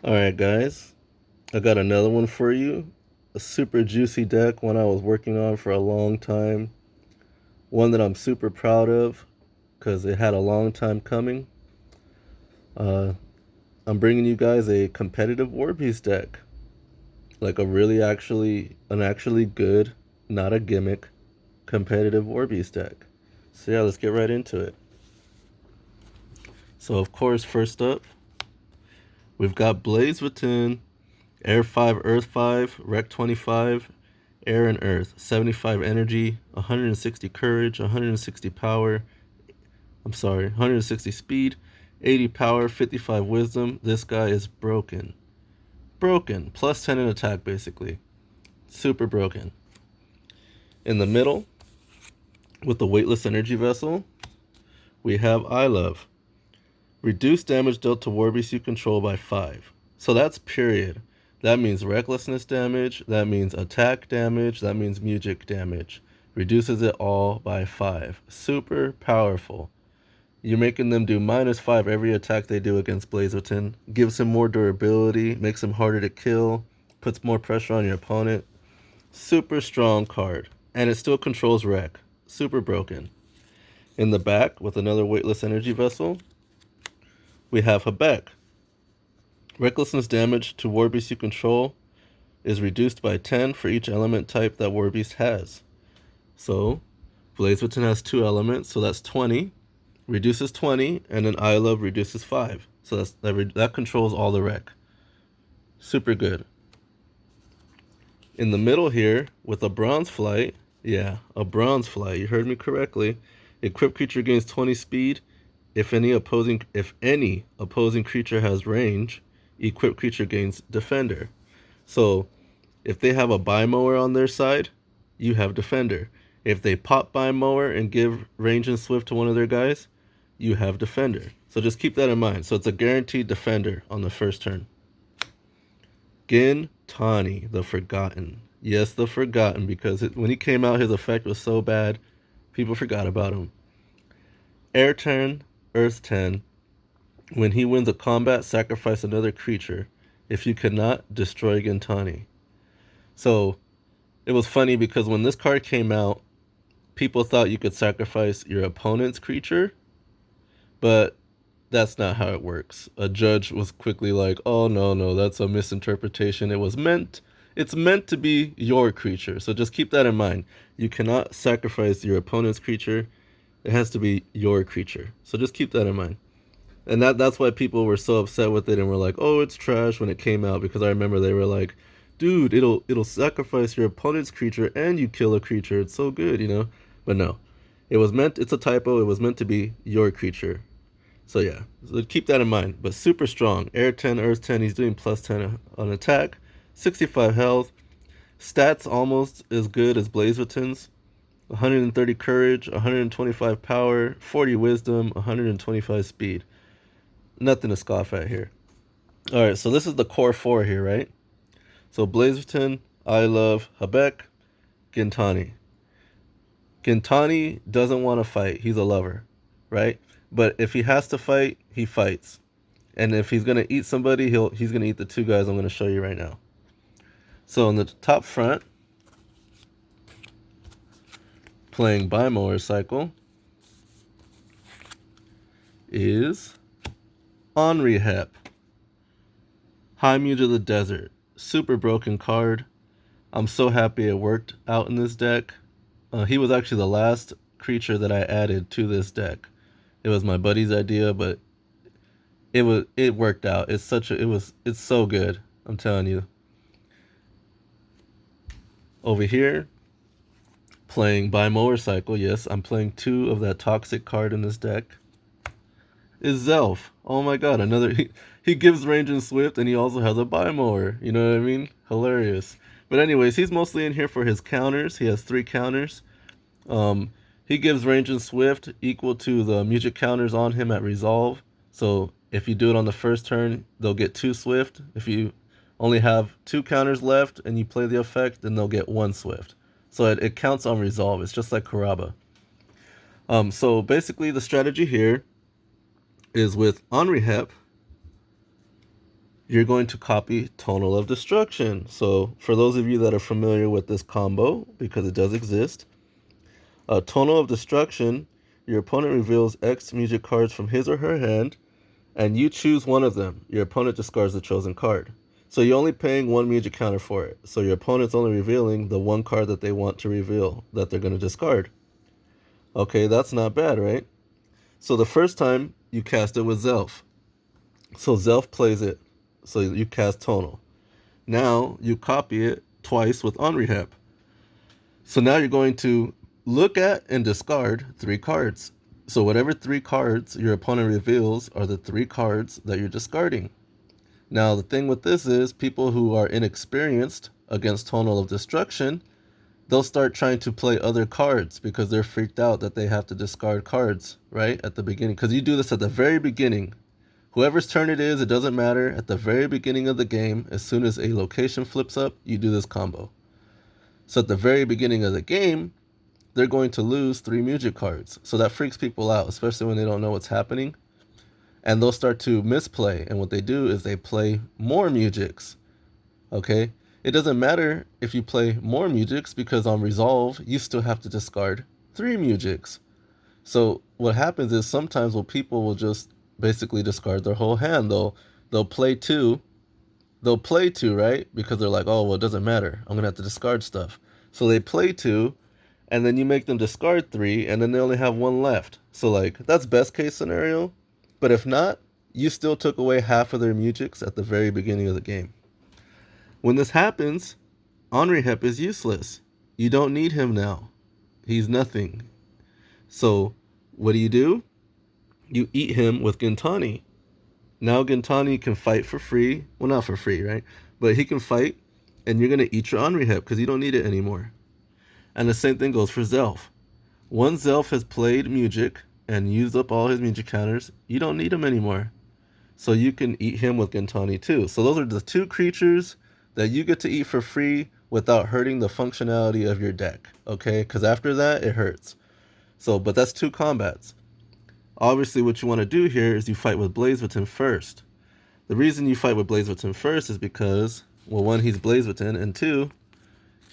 Alright guys, I got another one for you. A super juicy deck, one I was working on for a long time. One that I'm super proud of because it had a long time coming. Uh, I'm bringing you guys a competitive Warbeast deck. Like an actually good, not a gimmick, competitive Warbeast deck. So yeah, let's get right into it. So of course, first up, we've got Blaze Within, Air 5, Earth 5, Rec 25, Air and Earth, 75 energy, 160 courage, 160 power. 160 speed, 80 power, 55 wisdom. This guy is broken. Broken. Plus 10 in attack, basically. Super broken. In the middle, with the weightless energy vessel, we have I Love. Reduce damage dealt to Warbeast you control by 5. So that's period. That means recklessness damage, that means attack damage, that means Mugic damage. Reduces it all by 5. Super powerful. You're making them do -5 every attack they do against Blaziken. Gives him more durability, makes him harder to kill, puts more pressure on your opponent. Super strong card. And it still controls Wreck. Super broken. In the back, with another weightless energy vessel, we have Habek. Recklessness damage to Warbeast you control is reduced by 10 for each element type that Warbeast has. So, Blaziken has 2 elements, so that's 20. Reduces 20, and then I Love reduces 5. So that controls all the Wreck. Super good. In the middle here, with a Bronze Flight, a Bronze Flight, you heard me correctly. Equipped creature gains 20 speed. If any opposing creature has range, equipped creature gains Defender. So, if they have a Bi-Mower on their side, you have Defender. If they pop Bi-Mower and give range and swift to one of their guys, you have Defender. So just keep that in mind. So it's a guaranteed Defender on the first turn. Gintani, the Forgotten. Yes, the Forgotten, because when he came out, his effect was so bad, people forgot about him. Air 10, Earth 10. When he wins a combat, sacrifice another creature. If you cannot, destroy Gintani. So it was funny because when this card came out, people thought you could sacrifice your opponent's creature, but that's not how it works. A judge was quickly like, "Oh no, that's a misinterpretation. It's meant to be your creature." So just keep that in mind. You cannot sacrifice your opponent's creature. It has to be your creature. So just keep that in mind. And that's why people were so upset with it and were like, "Oh, it's trash" when it came out, because I remember they were like, "Dude, it'll sacrifice your opponent's creature and you kill a creature. It's so good." But no. It's a typo. It was meant to be your creature. So yeah, so keep that in mind. But super strong. Air 10, Earth 10. He's doing plus 10 on attack. 65 health. Stats almost as good as Blaziken's. 130 courage, 125 power, 40 wisdom, 125 speed. Nothing to scoff at here. Alright, so this is the core 4 here, right? So Blaziken, I Love, Habek, Gintani. Gintani doesn't want to fight. He's a lover, right? But if he has to fight, he fights. And if he's gonna eat somebody, he's gonna eat the 2 guys I'm gonna show you right now. So in the top front, playing Bi-Mower Cycle, is Henri Hep. High Mute of the Desert. Super broken card. I'm so happy it worked out in this deck. He was actually the last creature that I added to this deck. It was my buddy's idea, but it worked out. It's so good. I'm telling you. Over here, playing Bi-Mower Cycle. Yes, I'm playing 2 of that toxic card in this deck. Is Zelf. Oh my god, he gives range and swift, and he also has a Bi-Mower. You know what I mean? Hilarious. But anyways, he's mostly in here for his counters. He has 3 counters. He gives range and swift equal to the Mugic counters on him at resolve. So if you do it on the first turn, they'll get 2 swift. If you only have 2 counters left and you play the effect, then they'll get 1 swift. So it counts on resolve. It's just like Karaba. So basically the strategy here is with Henri Hep. you're going to copy Tonal of Destruction. So for those of you that are familiar with this combo, because it does exist, Tonal of Destruction, your opponent reveals X Mugic cards from his or her hand, and you choose one of them. Your opponent discards the chosen card. So you're only paying one Mugic counter for it. So your opponent's only revealing the one card that they want to reveal, that they're going to discard. Okay, that's not bad, right? So the first time, you cast it with Zelf. So Zelf plays it. So you cast Tonal. Now you copy it twice with Onrehab. So now you're going to look at and discard 3 cards. So whatever 3 cards your opponent reveals are the 3 cards that you're discarding. Now the thing with this is people who are inexperienced against Tonal of Destruction, they'll start trying to play other cards because they're freaked out that they have to discard cards, right, at the beginning. Because you do this at the very beginning. Whoever's turn it is, it doesn't matter. At the very beginning of the game, as soon as a location flips up, you do this combo. So at the very beginning of the game, they're going to lose 3 Mugic cards. So that freaks people out, especially when they don't know what's happening. And they'll start to misplay. And what they do is they play more Mugics. Okay? It doesn't matter if you play more Mugics because on Resolve, you still have to discard 3 Mugics. So what happens is sometimes people will just basically discard their whole hand. They'll play 2. They'll play 2, right? Because they're like, oh, well, it doesn't matter. I'm going to have to discard stuff. So they play 2, and then you make them discard 3, and then they only have 1 left. So, like, that's best case scenario. But if not, you still took away half of their Mugics at the very beginning of the game. When this happens, Onrehep is useless. You don't need him now. He's nothing. So, what do? You eat him with Gintani. Now Gintani can fight for free. Well, not for free, right? But he can fight, and you're going to eat your Onrehep because you don't need it anymore. And the same thing goes for Zelf. Once Zelf has played Mugic and used up all his Mugic counters, you don't need him anymore. So you can eat him with Gintani too. So those are the 2 creatures that you get to eat for free without hurting the functionality of your deck. Okay? Because after that, it hurts. So, but that's 2 combats. Obviously, what you want to do here is you fight with Blazevitin first. The reason you fight with Blazevitin first is because, well, 1, he's Blazevitin, and 2,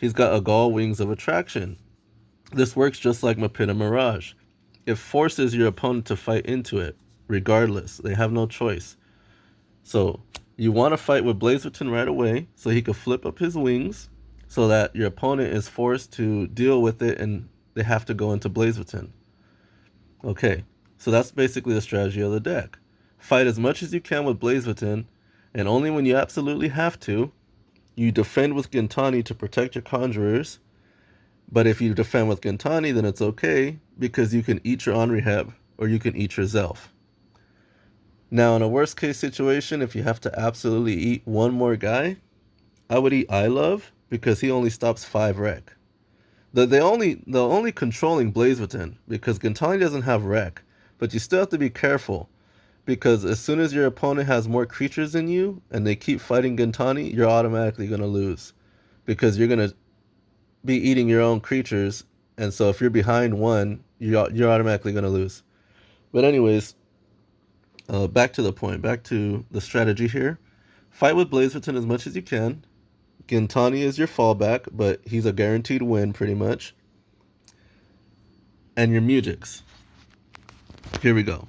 he's got Agal Wings of Attraction. This works just like Mipedian Mirage. It forces your opponent to fight into it, regardless. They have no choice. So you want to fight with Blazevitin right away so he can flip up his wings so that your opponent is forced to deal with it and they have to go into Blazevitin. Okay, so that's basically the strategy of the deck. Fight as much as you can with Blazevitin, and only when you absolutely have to, you defend with Gintani to protect your conjurers. But if you defend with Gintani, then it's okay, because you can eat your Onrehab, or you can eat your Zelf. Now, in a worst case situation, if you have to absolutely eat one more guy, I would eat I Love, because he only stops 5 rec. The only controlling Blazevitin, because Gintani doesn't have rec, but you still have to be careful, because as soon as your opponent has more creatures than you, and they keep fighting Gintani, you're automatically going to lose, because you're going to be eating your own creatures, and so if you're behind 1, you're automatically going to lose. But anyways, back to the point, back to the strategy here. Fight with Blazevitin as much as you can. Gintani is your fallback, but he's a guaranteed win pretty much. And your Mugics. Here we go.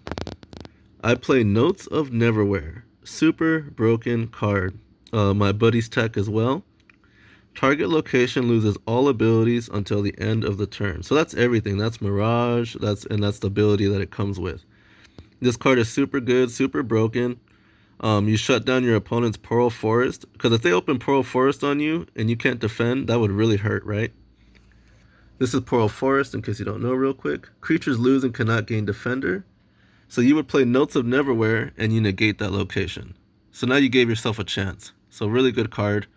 I play Notes of Neverwhere. Super broken card. My buddy's tech as well. Target location loses all abilities until the end of the turn. So that's everything. That's Mirage. That's the ability that it comes with. This card is super good, super broken. You shut down your opponent's Pearl Forest. Because if they open Pearl Forest on you and you can't defend, that would really hurt, right? This is Pearl Forest, in case you don't know real quick. Creatures lose and cannot gain Defender. So you would play Notes of Neverwhere and you negate that location. So now you gave yourself a chance. So really good card.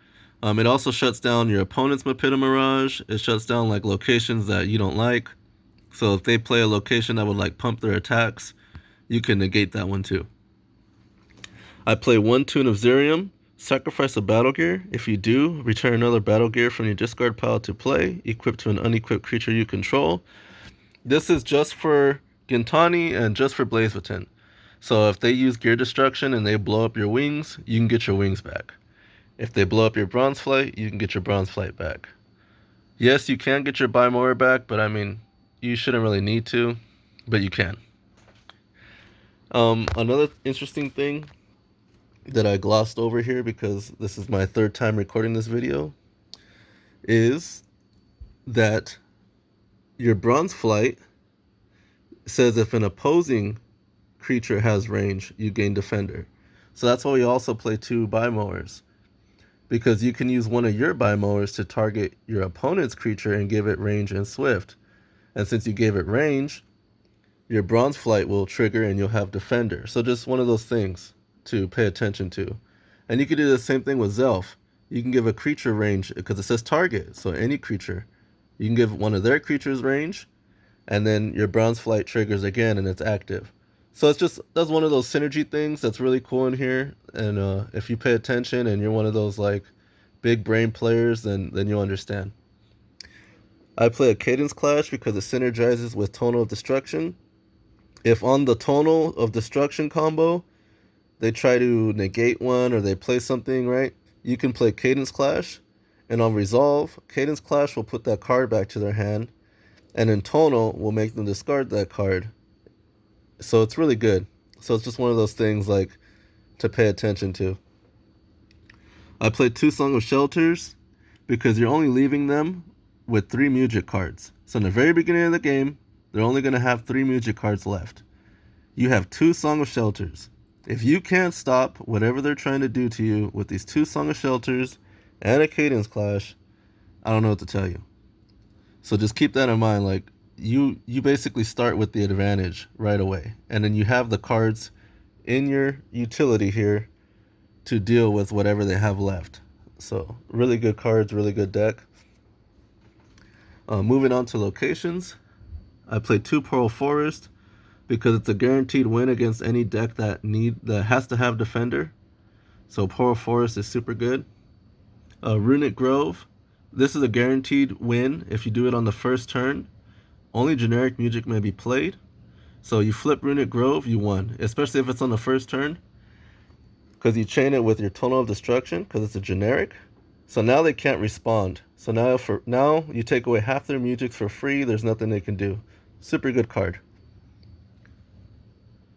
It also shuts down your opponent's Mipedian Mirage. It shuts down like locations that you don't like. So if they play a location that would like pump their attacks, you can negate that one too. I play 1 Tune of Zerium, sacrifice a battle gear. If you do, return another battle gear from your discard pile to play, equipped to an unequipped creature you control. This is just for Gintani and just for Blazevitin. So if they use gear destruction and they blow up your wings, you can get your wings back. If they blow up your bronze flight, you can get your bronze flight back. Yes, you can get your Bimower back, but I mean, you shouldn't really need to, but you can. Another interesting thing that I glossed over here because this is my third time recording this video is that your bronze flight says if an opposing creature has range, you gain defender. So that's why we also play 2 Bimowers, because you can use one of your Bimowers to target your opponent's creature and give it range and swift. And since you gave it range, your bronze flight will trigger and you'll have defender. So just one of those things to pay attention to. And you can do the same thing with Zelf. You can give a creature range because it says target, so any creature. You can give one of their creatures range, and then your bronze flight triggers again and it's active. So that's one of those synergy things that's really cool in here. And if you pay attention and you're one of those like big brain players, then you'll understand. I play a Cadence Clash because it synergizes with Tonal of Destruction. If on the Tonal of Destruction combo, they try to negate one or they play something, right? You can play Cadence Clash, and on Resolve, Cadence Clash will put that card back to their hand, and in Tonal will make them discard that card. So it's really good. So it's just one of those things like to pay attention to. I played 2 Song of Shelters because you're only leaving them with 3 Mugic cards. So in the very beginning of the game, they're only going to have 3 Mugic cards left. You have 2 Song of Shelters. If you can't stop whatever they're trying to do to you with these 2 Song of Shelters and a Cadence Clash, I don't know what to tell you. So just keep that in mind. Like you basically start with the advantage right away, and then you have the cards in your utility here to deal with whatever they have left. So really good cards, really good deck. Moving on to locations, I played 2 Pearl Forest because it's a guaranteed win against any deck that has to have defender. So Pearl Forest is super good. Runic Grove, this is a guaranteed win if you do it on the first turn. Only generic Mugic may be played. So you flip Runic Grove, you won, especially if it's on the first turn, because you chain it with your Tonal of Destruction because it's a generic. So now they can't respond. So now you take away half their Mugics for free. There's nothing they can do. Super good card.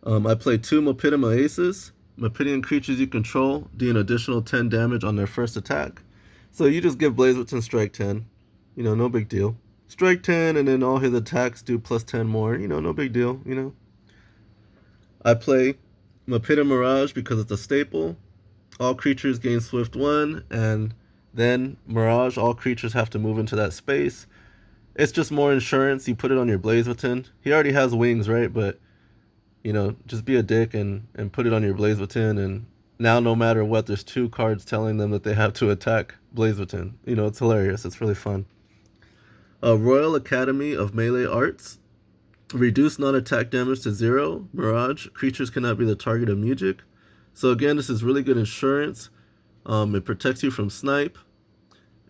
I played 2 Mipedian Aces. Mipedian creatures you control do an additional 10 damage on their first attack. So you just give BlazeWitten strike 10. You know, no big deal. Strike 10 and then all his attacks do plus 10 more. You know, no big deal, you know. I play Mipedian Mirage because it's a staple. All creatures gain Swift 1, and then Mirage, all creatures have to move into that space. It's just more insurance. You put it on your BlazeWitten. He already has wings, right? But you know, just be a dick and put it on your BlazeWitten, and now no matter what, there's 2 cards telling them that they have to attack BlazeWitten. You know, it's hilarious. It's really fun. Royal Academy of Melee Arts. Reduce non-attack damage to 0. Mirage. Creatures cannot be the target of Mugic. So again, this is really good insurance. It protects you from snipe.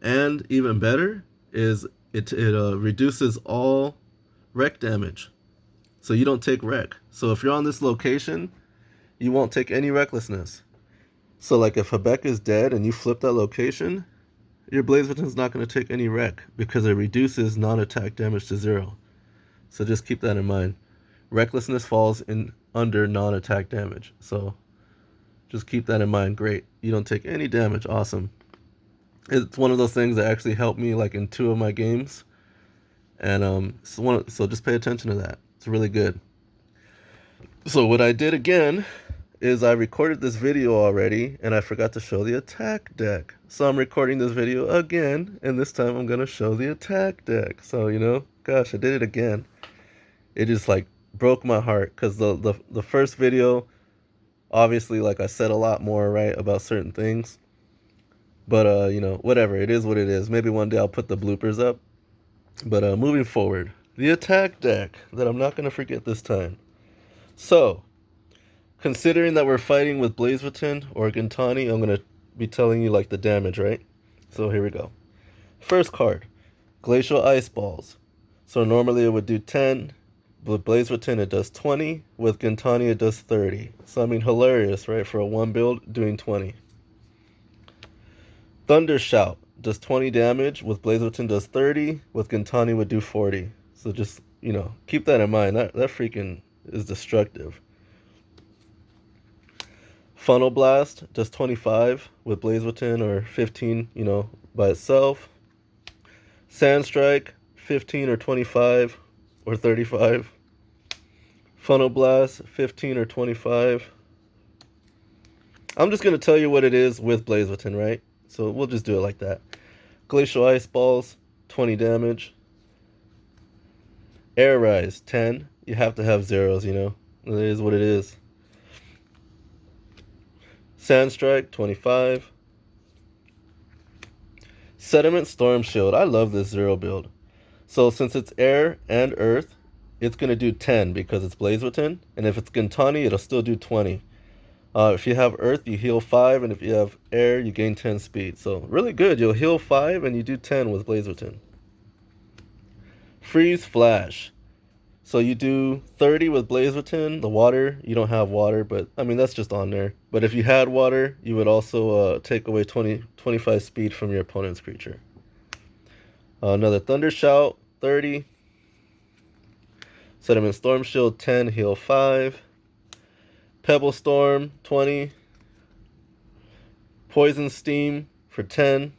And even better is it reduces all wreck damage. So you don't take wreck. So if you're on this location, you won't take any recklessness. So like if Hebek is dead and you flip that location, your BlazeWitten's not going to take any wreck because it reduces non-attack damage to 0. So just keep that in mind. Recklessness falls in under non-attack damage. So just keep that in mind. Great. You don't take any damage. Awesome. It's one of those things that actually helped me like in 2 of my games. And so just pay attention to that. It's really good. So what I did again is I recorded this video already and I forgot to show the attack deck. So I'm recording this video again, and this time I'm going to show the attack deck. So, you know, gosh, I did it again. It just like broke my heart because the first video, obviously, like I said a lot more, right, about certain things. But, you know, whatever, it is what it is. Maybe one day I'll put the bloopers up. But moving forward, the attack deck that I'm not going to forget this time. So, considering that we're fighting with BlazeWitten or Gintani, I'm going to be telling you like the damage, right? So here we go. First card, Glacial Ice Balls. So normally it would do 10, with Blaze Retin it does 20. With Gintani it does 30. So I mean, hilarious, right? For a 1 build doing 20. Thunder Shout does 20 damage. With Blaze Retin does 30. With Gintani would do 40. So just, you know, keep that in mind. That freaking is destructive. Funnel Blast does 25 with Blaze Retin, or 15, you know, by itself. Sand Strike, 15 or 25 or 35. Funnel Blast, 15 or 25. I'm just going to tell you what it is with Blaze Retin, right? So we'll just do it like that. Glacial Ice Balls, 20 damage. Air Rise, 10. You have to have zeros, you know. It is what it is. Sand Strike, 25. Sediment Storm Shield. I love this 0 build. So since it's air and earth, it's going to do 10 because it's Blaze Retin. And if it's Gintani, it'll still do 20. If you have earth, you heal 5. And if you have air, you gain 10 speed. So really good. You'll heal 5 and you do 10 with Blaze Retin. Freeze Flash. So you do 30 with Blaze Retin. The water, you don't have water, but I mean, that's just on there. But if you had water, you would also take away 25 speed from your opponent's creature. Another Thunder Shout, 30. Sediment Storm Shield, 10, heal 5. Pebble Storm, 20. Poison Steam for 10.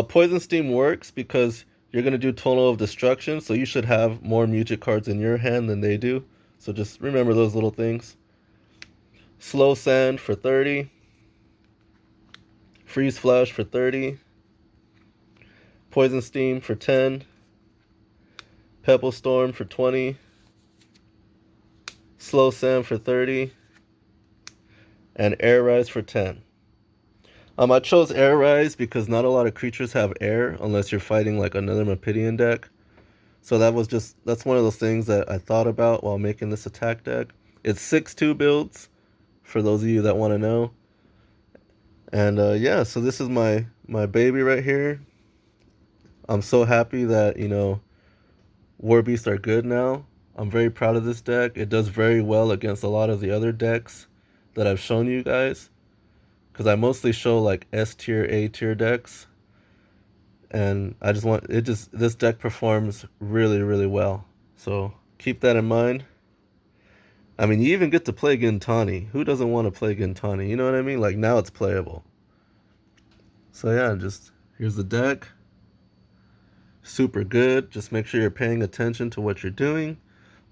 Poison Steam works because you're going to do Tonal of Destruction, so you should have more Mugic cards in your hand than they do. So just remember those little things. Slow Sand for 30. Freeze Flash for 30. Poison Steam for 10. Pebble Storm for 20. Slow Sand for 30. And Air Rise for 10. I chose Air Rise because not a lot of creatures have air unless you're fighting like another Mipedian deck. So that's one of those things that I thought about while making this attack deck. It's 6/2 builds, for those of you that want to know. And yeah, so this is my baby right here. I'm so happy that, you know, Warbeasts are good now. I'm very proud of this deck. It does very well against a lot of the other decks that I've shown you guys, because I mostly show like S tier, A tier decks, and I just want this deck performs really, really well. So keep that in mind. I mean, you even get to play Gintani. Who doesn't want to play Gintani? You know what I mean? Like, now it's playable. So yeah, just here's the deck. Super good. Just make sure you're paying attention to what you're doing.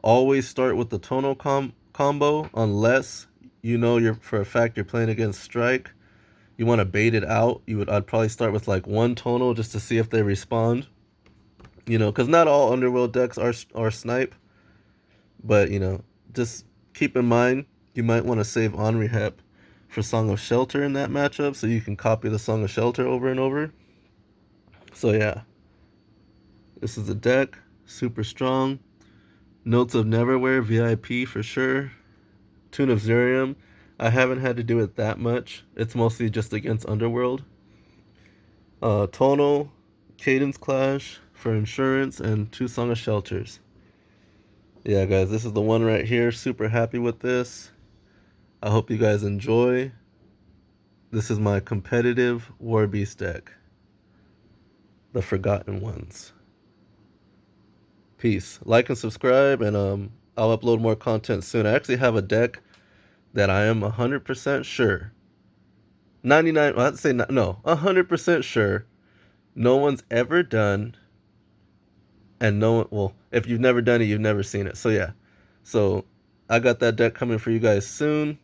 Always start with the tonal combo unless you know for a fact you're playing against Strike. You want to bait it out. I'd probably start with like 1 tonal just to see if they respond. You know, because not all Underworld decks are snipe. But, you know, just keep in mind you might want to save Henri Hep for Song of Shelter in that matchup, so you can copy the Song of Shelter over and over. So yeah, this is the deck. Super strong. Notes of Neverwhere, VIP for sure. Tune of Zerium. I haven't had to do it that much. It's mostly just against Underworld. Tonal, Cadence Clash for insurance, and 2 Song of Shelters. Yeah, guys, this is the one right here. Super happy with this. I hope you guys enjoy. This is my Competitive Warbeast deck. The Forgotten Ones. Peace. Like and subscribe, and I'll upload more content soon. I actually have a deck that I am 100% sure, 99, I'd say no, 100% sure no one's ever done, and no one, well, if you've never done it, you've never seen it. So yeah, so I got that deck coming for you guys soon.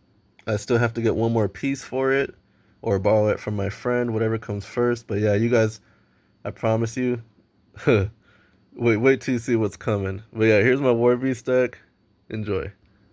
I still have to get one more piece for it, or borrow it from my friend, whatever comes first. But yeah, you guys, I promise you, wait till you see what's coming. But yeah, here's my Warbeast deck. Enjoy.